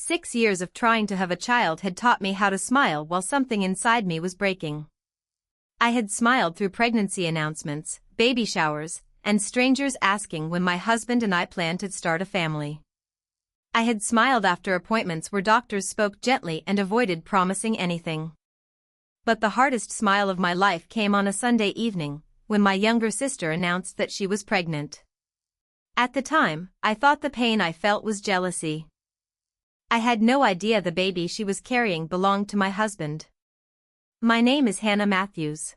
6 years of trying to have a child had taught me how to smile while something inside me was breaking. I had smiled through pregnancy announcements, baby showers, and strangers asking when my husband and I planned to start a family. I had smiled after appointments where doctors spoke gently and avoided promising anything. But the hardest smile of my life came on a Sunday evening, when my younger sister announced that she was pregnant. At the time, I thought the pain I felt was jealousy. I had no idea the baby she was carrying belonged to my husband. My name is Hannah Matthews.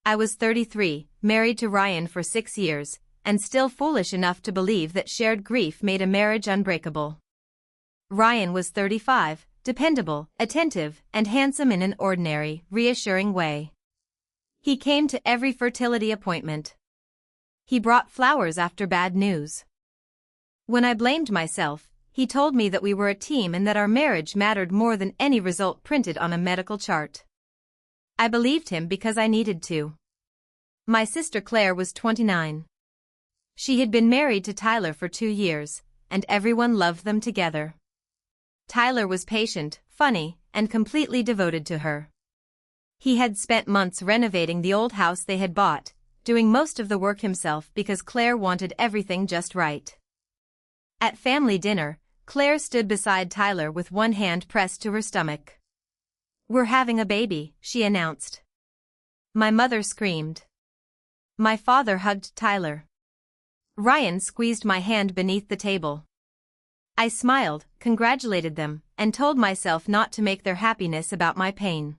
I was 33, married to Ryan for 6 years, and still foolish enough to believe that shared grief made a marriage unbreakable. Ryan was 35, dependable, attentive, and handsome in an ordinary, reassuring way. He came to every fertility appointment. He brought flowers after bad news. When I blamed myself, he told me that we were a team and that our marriage mattered more than any result printed on a medical chart. I believed him because I needed to. My sister Claire was 29. She had been married to Tyler for 2 years, and everyone loved them together. Tyler was patient, funny, and completely devoted to her. He had spent months renovating the old house they had bought, doing most of the work himself because Claire wanted everything just right. At family dinner, Claire stood beside Tyler with one hand pressed to her stomach. "We're having a baby," she announced. My mother screamed. My father hugged Tyler. Ryan squeezed my hand beneath the table. I smiled, congratulated them, and told myself not to make their happiness about my pain.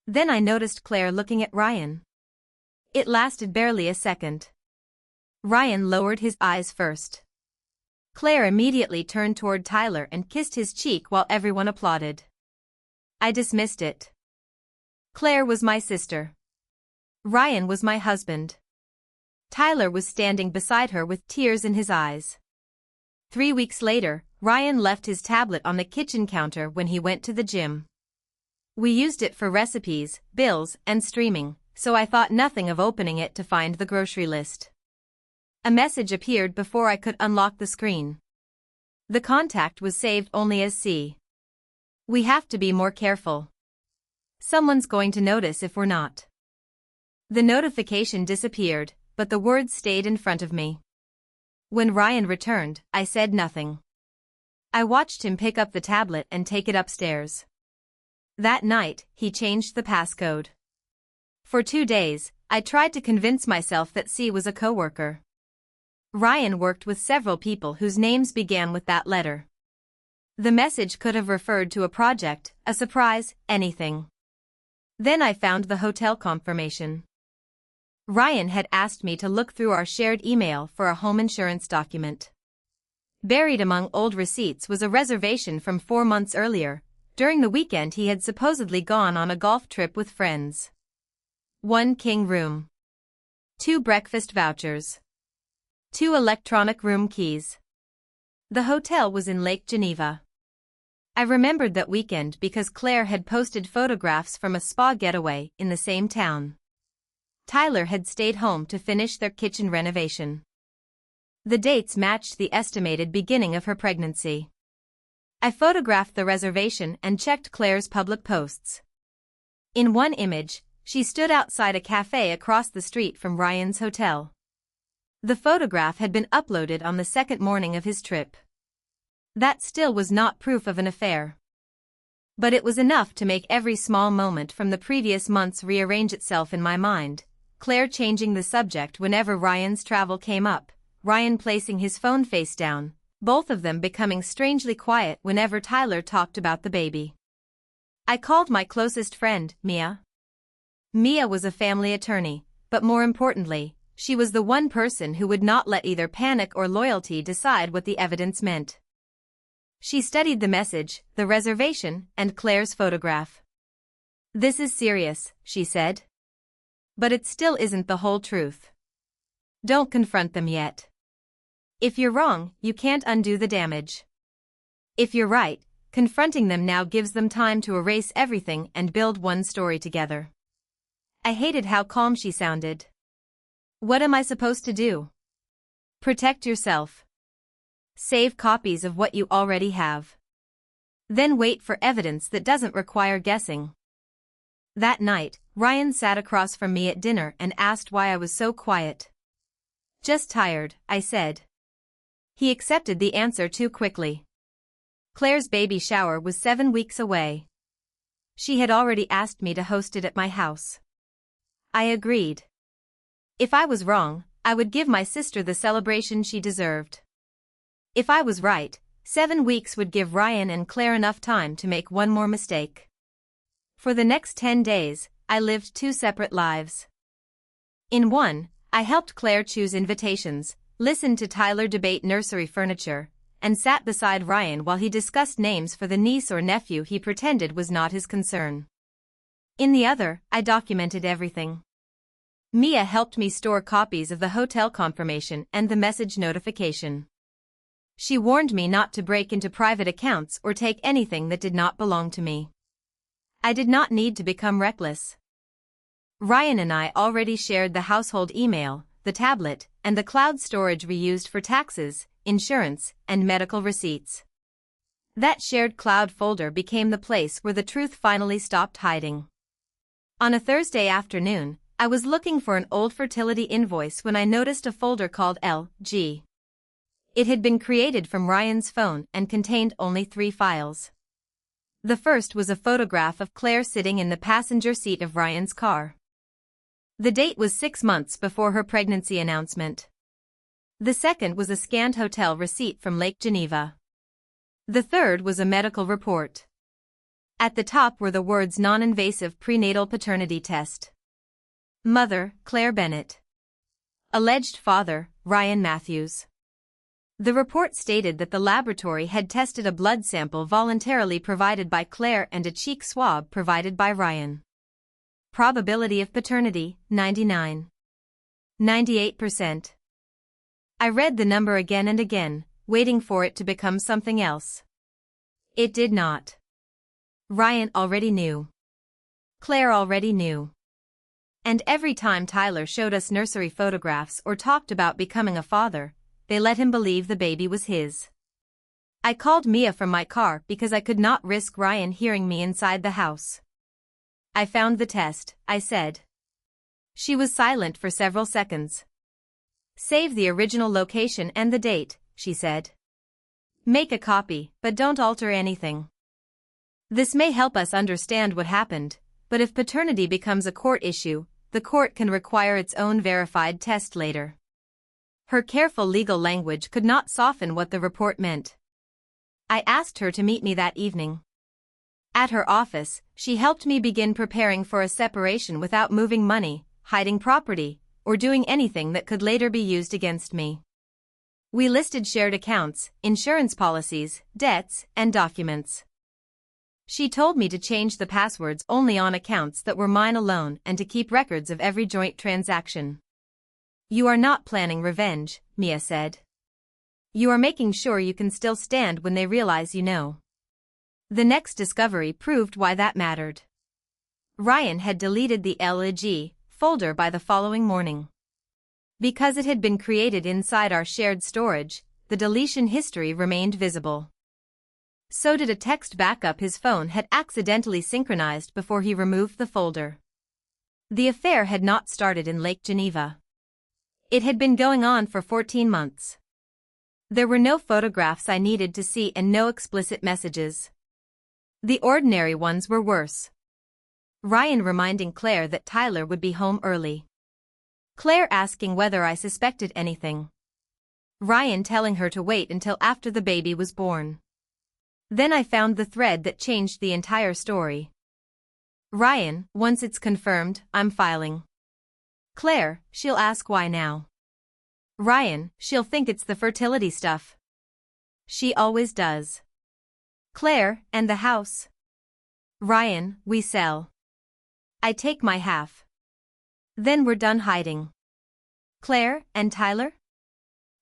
Then I noticed Claire looking at Ryan. It lasted barely a second. Ryan lowered his eyes first. Claire immediately turned toward Tyler and kissed his cheek while everyone applauded. I dismissed it. Claire was my sister. Ryan was my husband. Tyler was standing beside her with tears in his eyes. 3 weeks later, Ryan left his tablet on the kitchen counter when he went to the gym. We used it for recipes, bills, and streaming, so I thought nothing of opening it to find the grocery list. A message appeared before I could unlock the screen. The contact was saved only as C. We have to be more careful. Someone's going to notice if we're not. The notification disappeared, but the words stayed in front of me. When Ryan returned, I said nothing. I watched him pick up the tablet and take it upstairs. That night, he changed the passcode. For 2 days, I tried to convince myself that C was a coworker. Ryan worked with several people whose names began with that letter. The message could have referred to a project, a surprise, anything. Then I found the hotel confirmation. Ryan had asked me to look through our shared email for a home insurance document. Buried among old receipts was a reservation from 4 months earlier. During the weekend he had supposedly gone on a golf trip with friends. 1 king room. 2 breakfast vouchers. 2 electronic room keys. The hotel was in Lake Geneva. I remembered that weekend because Claire had posted photographs from a spa getaway in the same town. Tyler had stayed home to finish their kitchen renovation. The dates matched the estimated beginning of her pregnancy. I photographed the reservation and checked Claire's public posts. In one image, she stood outside a cafe across the street from Ryan's hotel. The photograph had been uploaded on the second morning of his trip. That still was not proof of an affair. But it was enough to make every small moment from the previous months rearrange itself in my mind. Claire changing the subject whenever Ryan's travel came up, Ryan placing his phone face down, both of them becoming strangely quiet whenever Tyler talked about the baby. I called my closest friend, Mia. Mia was a family attorney, but more importantly, she was the one person who would not let either panic or loyalty decide what the evidence meant. She studied the message, the reservation, and Claire's photograph. "This is serious," she said. "But it still isn't the whole truth. Don't confront them yet. If you're wrong, you can't undo the damage. If you're right, confronting them now gives them time to erase everything and build one story together." I hated how calm she sounded. What am I supposed to do? Protect yourself. Save copies of what you already have. Then wait for evidence that doesn't require guessing. That night, Ryan sat across from me at dinner and asked why I was so quiet. Just tired, I said. He accepted the answer too quickly. Claire's baby shower was 7 weeks away. She had already asked me to host it at my house. I agreed. If I was wrong, I would give my sister the celebration she deserved. If I was right, 7 weeks would give Ryan and Claire enough time to make one more mistake. For the next 10 days, I lived 2 separate lives. In one, I helped Claire choose invitations, listened to Tyler debate nursery furniture, and sat beside Ryan while he discussed names for the niece or nephew he pretended was not his concern. In the other, I documented everything. Mia helped me store copies of the hotel confirmation and the message notification. She warned me not to break into private accounts or take anything that did not belong to me. I did not need to become reckless. Ryan and I already shared the household email, the tablet, and the cloud storage we used for taxes, insurance, and medical receipts. That shared cloud folder became the place where the truth finally stopped hiding. On a Thursday afternoon, I was looking for an old fertility invoice when I noticed a folder called LG. It had been created from Ryan's phone and contained only 3 files. The first was a photograph of Claire sitting in the passenger seat of Ryan's car. The date was 6 months before her pregnancy announcement. The second was a scanned hotel receipt from Lake Geneva. The third was a medical report. At the top were the words non-invasive prenatal paternity test. Mother, Claire Bennett. Alleged father, Ryan Matthews. The report stated that the laboratory had tested a blood sample voluntarily provided by Claire and a cheek swab provided by Ryan. Probability of paternity, 99. 98%. I read the number again and again, waiting for it to become something else. It did not. Ryan already knew. Claire already knew. And every time Tyler showed us nursery photographs or talked about becoming a father, they let him believe the baby was his. I called Mia from my car because I could not risk Ryan hearing me inside the house. I found the test, I said. She was silent for several seconds. Save the original location and the date, she said. Make a copy, but don't alter anything. This may help us understand what happened, but if paternity becomes a court issue, the court can require its own verified test later. Her careful legal language could not soften what the report meant. I asked her to meet me that evening. At her office, she helped me begin preparing for a separation without moving money, hiding property, or doing anything that could later be used against me. We listed shared accounts, insurance policies, debts, and documents. She told me to change the passwords only on accounts that were mine alone and to keep records of every joint transaction. You are not planning revenge, Mia said. You are making sure you can still stand when they realize you know. The next discovery proved why that mattered. Ryan had deleted the LG folder by the following morning. Because it had been created inside our shared storage, the deletion history remained visible. So did a text backup his phone had accidentally synchronized before he removed the folder. The affair had not started in Lake Geneva. It had been going on for 14 months. There were no photographs I needed to see and no explicit messages. The ordinary ones were worse. Ryan reminding Claire that Tyler would be home early. Claire asking whether I suspected anything. Ryan telling her to wait until after the baby was born. Then I found the thread that changed the entire story. Ryan, once it's confirmed, I'm filing. Claire, she'll ask why now. Ryan, she'll think it's the fertility stuff. She always does. Claire, and the house. Ryan, we sell. I take my half. Then we're done hiding. Claire, and Tyler?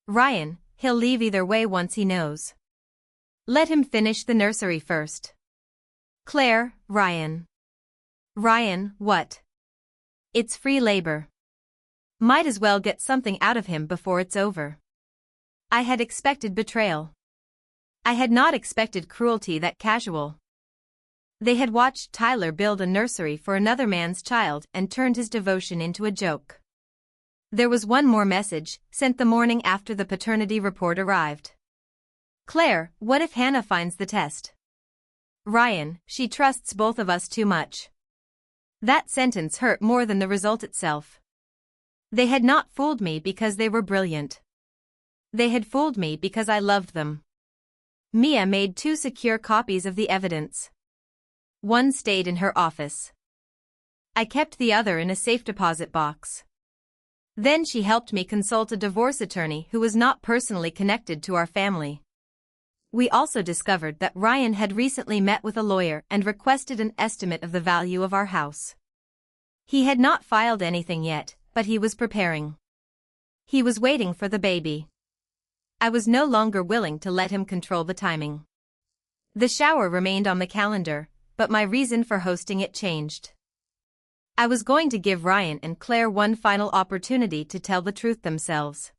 Ryan, he'll leave either way once he knows. Let him finish the nursery first. Claire, Ryan. Ryan, what? It's free labor. Might as well get something out of him before it's over. I had expected betrayal. I had not expected cruelty that casual. They had watched Tyler build a nursery for another man's child and turned his devotion into a joke. There was one more message, sent the morning after the paternity report arrived. Claire, what if Hannah finds the test? Ryan, she trusts both of us too much. That sentence hurt more than the result itself. They had not fooled me because they were brilliant. They had fooled me because I loved them. Mia made 2 secure copies of the evidence. One stayed in her office. I kept the other in a safe deposit box. Then she helped me consult a divorce attorney who was not personally connected to our family. We also discovered that Ryan had recently met with a lawyer and requested an estimate of the value of our house. He had not filed anything yet, but he was preparing. He was waiting for the baby. I was no longer willing to let him control the timing. The shower remained on the calendar, but my reason for hosting it changed. I was going to give Ryan and Claire one final opportunity to tell the truth themselves.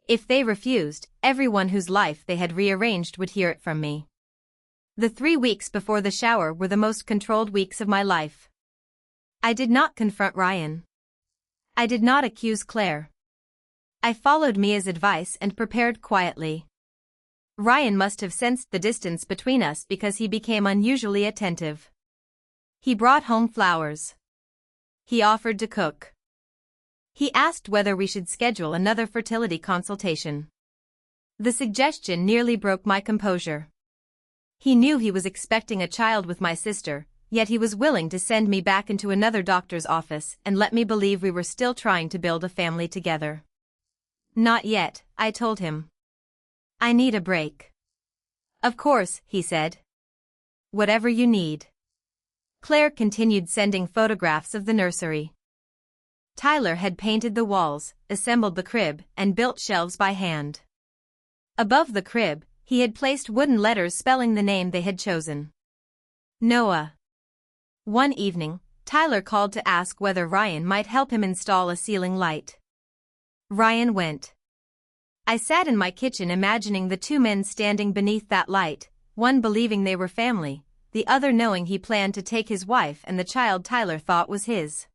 If they refused, everyone whose life they had rearranged would hear it from me. The 3 weeks before the shower were the most controlled weeks of my life. I did not confront Ryan. I did not accuse Claire. I followed Mia's advice and prepared quietly. Ryan must have sensed the distance between us because he became unusually attentive. He brought home flowers. He offered to cook. He asked whether we should schedule another fertility consultation. The suggestion nearly broke my composure. He knew he was expecting a child with my sister, yet he was willing to send me back into another doctor's office and let me believe we were still trying to build a family together. Not yet, I told him. I need a break. Of course, he said. Whatever you need. Claire continued sending photographs of the nursery. Tyler had painted the walls, assembled the crib, and built shelves by hand. Above the crib, he had placed wooden letters spelling the name they had chosen. Noah. One evening, Tyler called to ask whether Ryan might help him install a ceiling light. Ryan went. I sat in my kitchen imagining the 2 men standing beneath that light, one believing they were family, the other knowing he planned to take his wife and the child Tyler thought was his.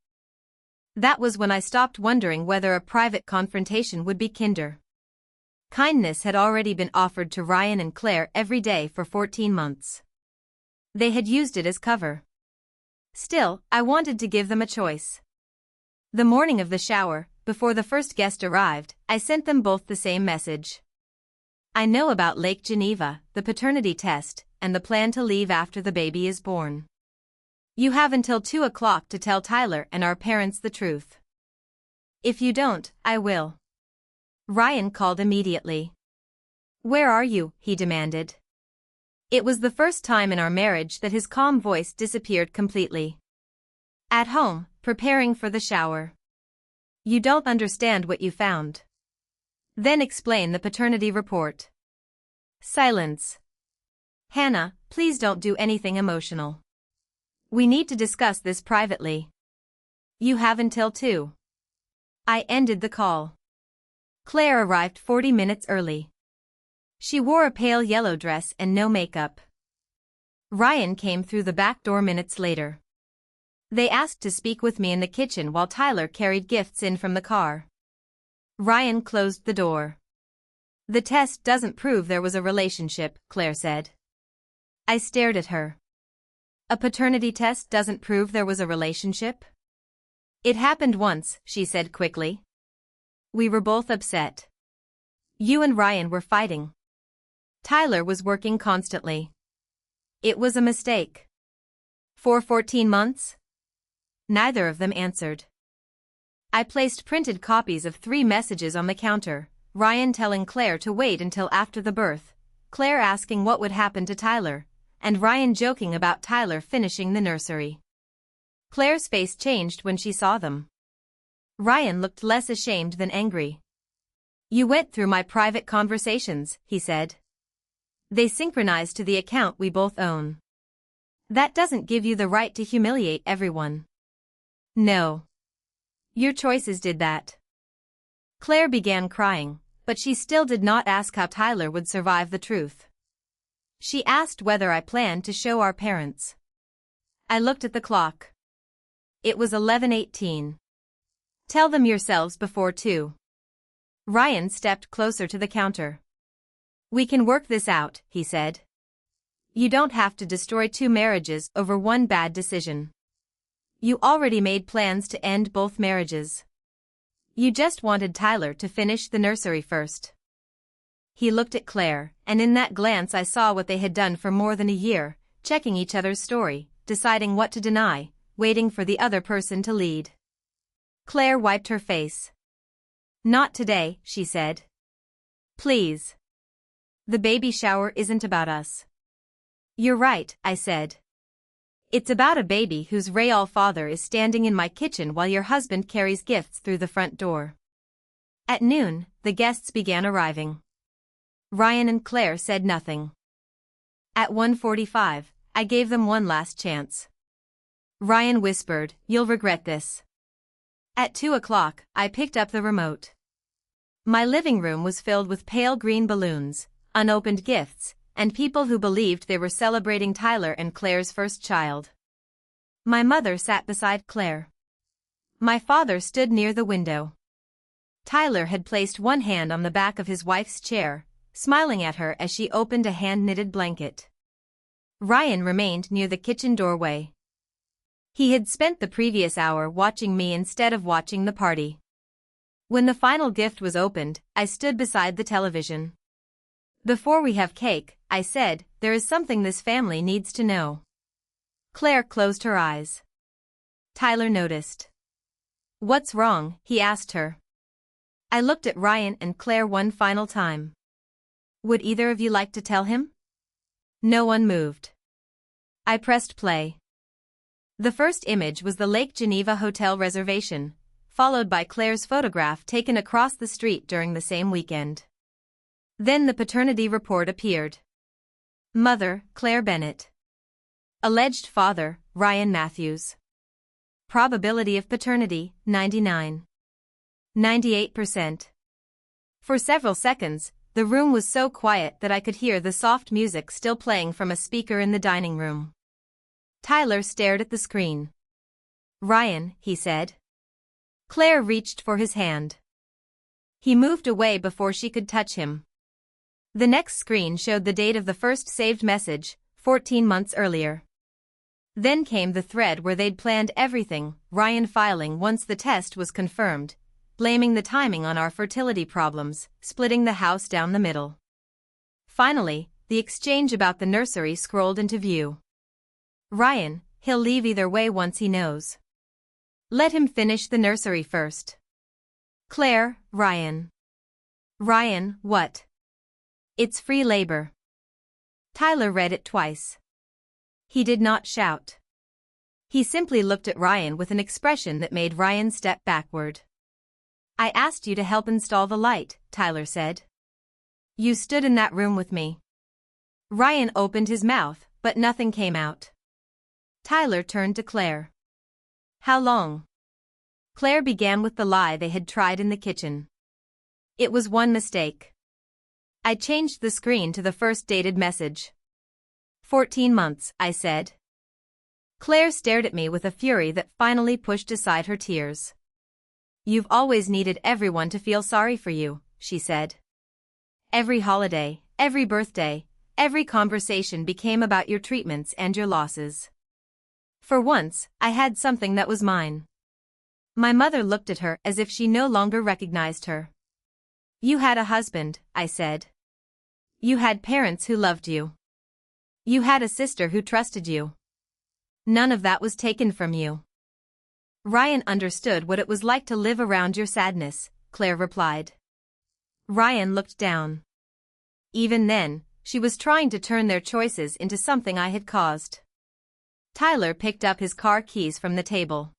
That was when I stopped wondering whether a private confrontation would be kinder. Kindness had already been offered to Ryan and Claire every day for 14 months. They had used it as cover. Still, I wanted to give them a choice. The morning of the shower, before the first guest arrived, I sent them both the same message. I know about Lake Geneva, the paternity test, and the plan to leave after the baby is born. You have until 2 o'clock to tell Tyler and our parents the truth. If you don't, I will. Ryan called immediately. Where are you? He demanded. It was the first time in our marriage that his calm voice disappeared completely. At home, preparing for the shower. You don't understand what you found. Then explain the paternity report. Silence. Hannah, please don't do anything emotional. We need to discuss this privately. You have until 2. I ended the call. Claire arrived 40 minutes early. She wore a pale yellow dress and no makeup. Ryan came through the back door minutes later. They asked to speak with me in the kitchen while Tyler carried gifts in from the car. Ryan closed the door. The test doesn't prove there was a relationship, Claire said. I stared at her. A paternity test doesn't prove there was a relationship? It happened once, she said quickly. We were both upset. You and Ryan were fighting. Tyler was working constantly. It was a mistake. For 14 months? Neither of them answered. I placed printed copies of 3 messages on the counter, Ryan telling Claire to wait until after the birth, Claire asking what would happen to Tyler, and Ryan joking about Tyler finishing the nursery. Claire's face changed when she saw them. Ryan looked less ashamed than angry. You went through my private conversations, he said. They synchronized to the account we both own. That doesn't give you the right to humiliate everyone. No. Your choices did that. Claire began crying, but she still did not ask how Tyler would survive the truth. She asked whether I planned to show our parents. I looked at the clock. It was 11:18. Tell them yourselves before 2. Ryan stepped closer to the counter. We can work this out, he said. You don't have to destroy 2 marriages over one bad decision. You already made plans to end both marriages. You just wanted Tyler to finish the nursery first. He looked at Claire, and in that glance I saw what they had done for more than a year, checking each other's story, deciding what to deny, waiting for the other person to lead. Claire wiped her face. Not today, she said. Please. The baby shower isn't about us. You're right, I said. It's about a baby whose real father is standing in my kitchen while your husband carries gifts through the front door. At noon, the guests began arriving. Ryan and Claire said nothing. At 1:45, I gave them one last chance. Ryan whispered, "You'll regret this." At 2 o'clock, I picked up the remote. My living room was filled with pale green balloons, unopened gifts, and people who believed they were celebrating Tyler and Claire's first child. My mother sat beside Claire. My father stood near the window. Tyler had placed one hand on the back of his wife's chair, smiling at her as she opened a hand-knitted blanket. Ryan remained near the kitchen doorway. He had spent the previous hour watching me instead of watching the party. When the final gift was opened, I stood beside the television. Before we have cake, I said, there is something this family needs to know. Claire closed her eyes. Tyler noticed. What's wrong? He asked her. I looked at Ryan and Claire one final time. Would either of you like to tell him? No one moved. I pressed play. The first image was the Lake Geneva hotel reservation, followed by Claire's photograph taken across the street during the same weekend. Then the paternity report appeared. Mother, Claire Bennett. Alleged father, Ryan Matthews. Probability of paternity, 99. 98%. For several seconds, the room was so quiet that I could hear the soft music still playing from a speaker in the dining room. Tyler stared at the screen. Ryan, he said. Claire reached for his hand. He moved away before she could touch him. The next screen showed the date of the first saved message, 14 months earlier. Then came the thread where they'd planned everything, Ryan filing once the test was confirmed, blaming the timing on our fertility problems, splitting the house down the middle. Finally, the exchange about the nursery scrolled into view. Ryan, he'll leave either way once he knows. Let him finish the nursery first. Claire, Ryan. Ryan, what? It's free labor. Tyler read it twice. He did not shout. He simply looked at Ryan with an expression that made Ryan step backward. I asked you to help install the light, Tyler said. You stood in that room with me. Ryan opened his mouth, but nothing came out. Tyler turned to Claire. How long? Claire began with the lie they had tried in the kitchen. It was one mistake. I changed the screen to the first dated message. 14 months, I said. Claire stared at me with a fury that finally pushed aside her tears. You've always needed everyone to feel sorry for you, she said. Every holiday, every birthday, every conversation became about your treatments and your losses. For once, I had something that was mine. My mother looked at her as if she no longer recognized her. You had a husband, I said. You had parents who loved you. You had a sister who trusted you. None of that was taken from you. Ryan understood what it was like to live around your sadness, Claire replied. Ryan looked down. Even then, she was trying to turn their choices into something I had caused. Tyler picked up his car keys from the table.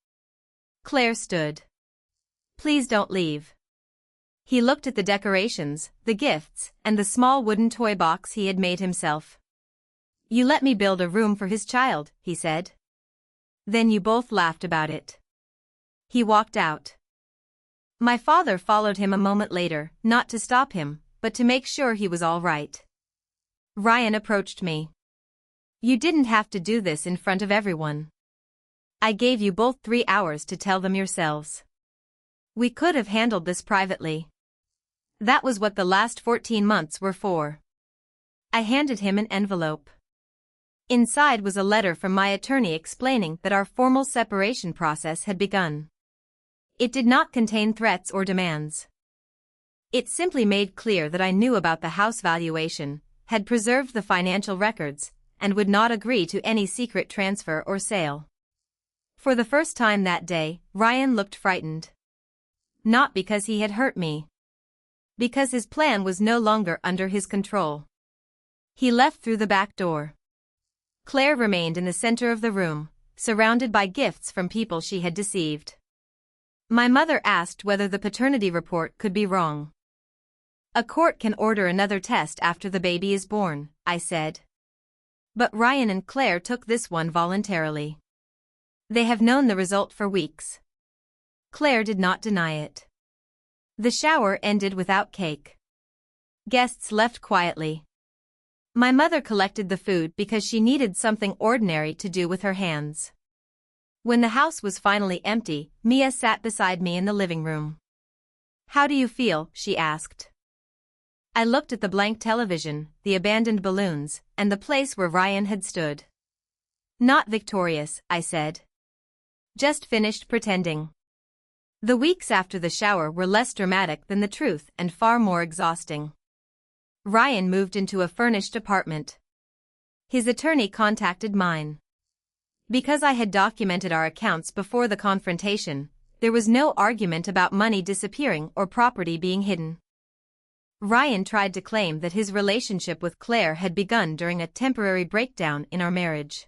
Claire stood. Please don't leave. He looked at the decorations, the gifts, and the small wooden toy box he had made himself. You let me build a room for his child, he said. Then you both laughed about it. He walked out. My father followed him a moment later, not to stop him, but to make sure he was all right. Ryan approached me. You didn't have to do this in front of everyone. I gave you both 3 hours to tell them yourselves. We could have handled this privately. That was what the last 14 months were for. I handed him an envelope. Inside was a letter from my attorney explaining that our formal separation process had begun. It did not contain threats or demands. It simply made clear that I knew about the house valuation, had preserved the financial records, and would not agree to any secret transfer or sale. For the first time that day, Ryan looked frightened. Not because he had hurt me. Because his plan was no longer under his control. He left through the back door. Claire remained in the center of the room, surrounded by gifts from people she had deceived. My mother asked whether the paternity report could be wrong. A court can order another test after the baby is born, I said. But Ryan and Claire took this one voluntarily. They have known the result for weeks. Claire did not deny it. The shower ended without cake. Guests left quietly. My mother collected the food because she needed something ordinary to do with her hands. When the house was finally empty, Mia sat beside me in the living room. How do you feel? She asked. I looked at the blank television, the abandoned balloons, and the place where Ryan had stood. Not victorious, I said. Just finished pretending. The weeks after the shower were less dramatic than the truth and far more exhausting. Ryan moved into a furnished apartment. His attorney contacted mine. Because I had documented our accounts before the confrontation, there was no argument about money disappearing or property being hidden. Ryan tried to claim that his relationship with Claire had begun during a temporary breakdown in our marriage.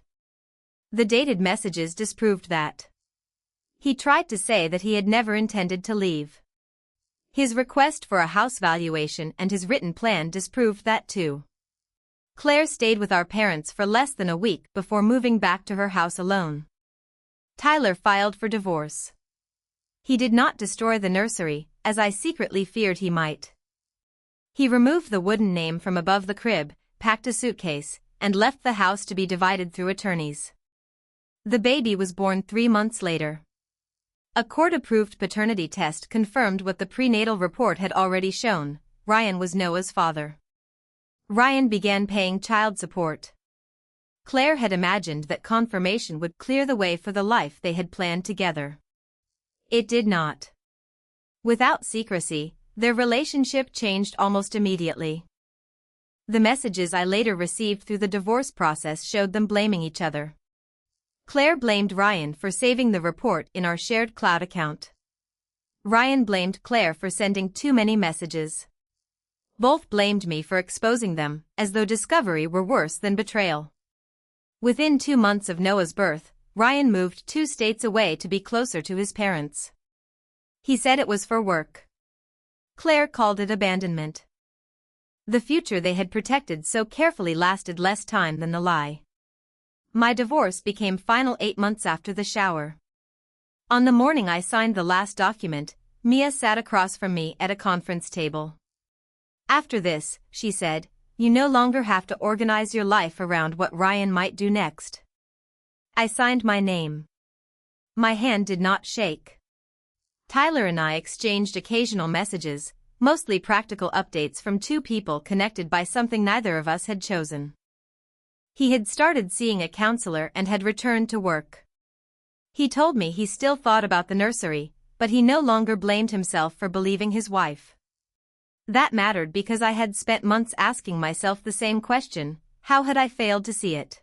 The dated messages disproved that. He tried to say that he had never intended to leave. His request for a house valuation and his written plan disproved that too. Claire stayed with our parents for less than a week before moving back to her house alone. Tyler filed for divorce. He did not destroy the nursery, as I secretly feared he might. He removed the wooden name from above the crib, packed a suitcase, and left the house to be divided through attorneys. The baby was born 3 months later. A court-approved paternity test confirmed what the prenatal report had already shown: Ryan was Noah's father. Ryan began paying child support. Claire had imagined that confirmation would clear the way for the life they had planned together. It did not. Without secrecy, their relationship changed almost immediately. The messages I later received through the divorce process showed them blaming each other. Claire blamed Ryan for saving the report in our shared cloud account. Ryan blamed Claire for sending too many messages. Both blamed me for exposing them, as though discovery were worse than betrayal. Within 2 months of Noah's birth, Ryan moved 2 states away to be closer to his parents. He said it was for work. Claire called it abandonment. The future they had protected so carefully lasted less time than the lie. My divorce became final 8 months after the shower. On the morning I signed the last document, Mia sat across from me at a conference table. After this, she said, you no longer have to organize your life around what Ryan might do next. I signed my name. My hand did not shake. Tyler and I exchanged occasional messages, mostly practical updates from 2 people connected by something neither of us had chosen. He had started seeing a counselor and had returned to work. He told me he still thought about the nursery, but he no longer blamed himself for believing his wife. That mattered because I had spent months asking myself the same question: how had I failed to see it?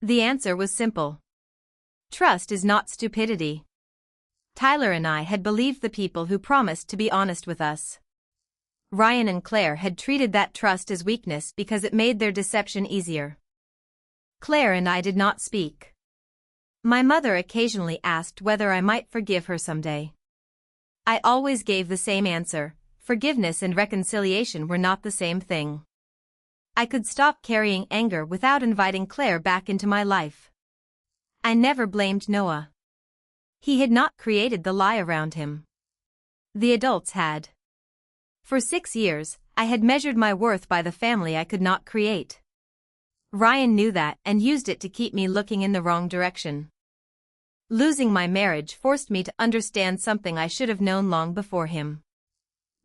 The answer was simple. Trust is not stupidity. Tyler and I had believed the people who promised to be honest with us. Ryan and Claire had treated that trust as weakness because it made their deception easier. Claire and I did not speak. My mother occasionally asked whether I might forgive her someday. I always gave the same answer: forgiveness and reconciliation were not the same thing. I could stop carrying anger without inviting Claire back into my life. I never blamed Noah. He had not created the lie around him. The adults had. For 6 years, I had measured my worth by the family I could not create. Ryan knew that and used it to keep me looking in the wrong direction. Losing my marriage forced me to understand something I should have known long before him.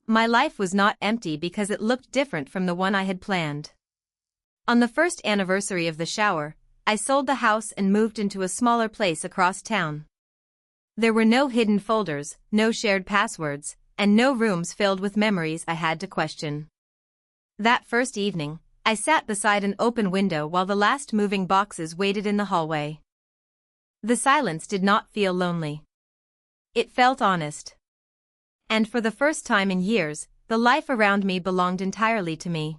My life was not empty because it looked different from the one I had planned. On the first anniversary of the shower, I sold the house and moved into a smaller place across town. There were no hidden folders, no shared passwords, and no rooms filled with memories I had to question. That first evening, I sat beside an open window while the last moving boxes waited in the hallway. The silence did not feel lonely. It felt honest. And for the first time in years, the life around me belonged entirely to me.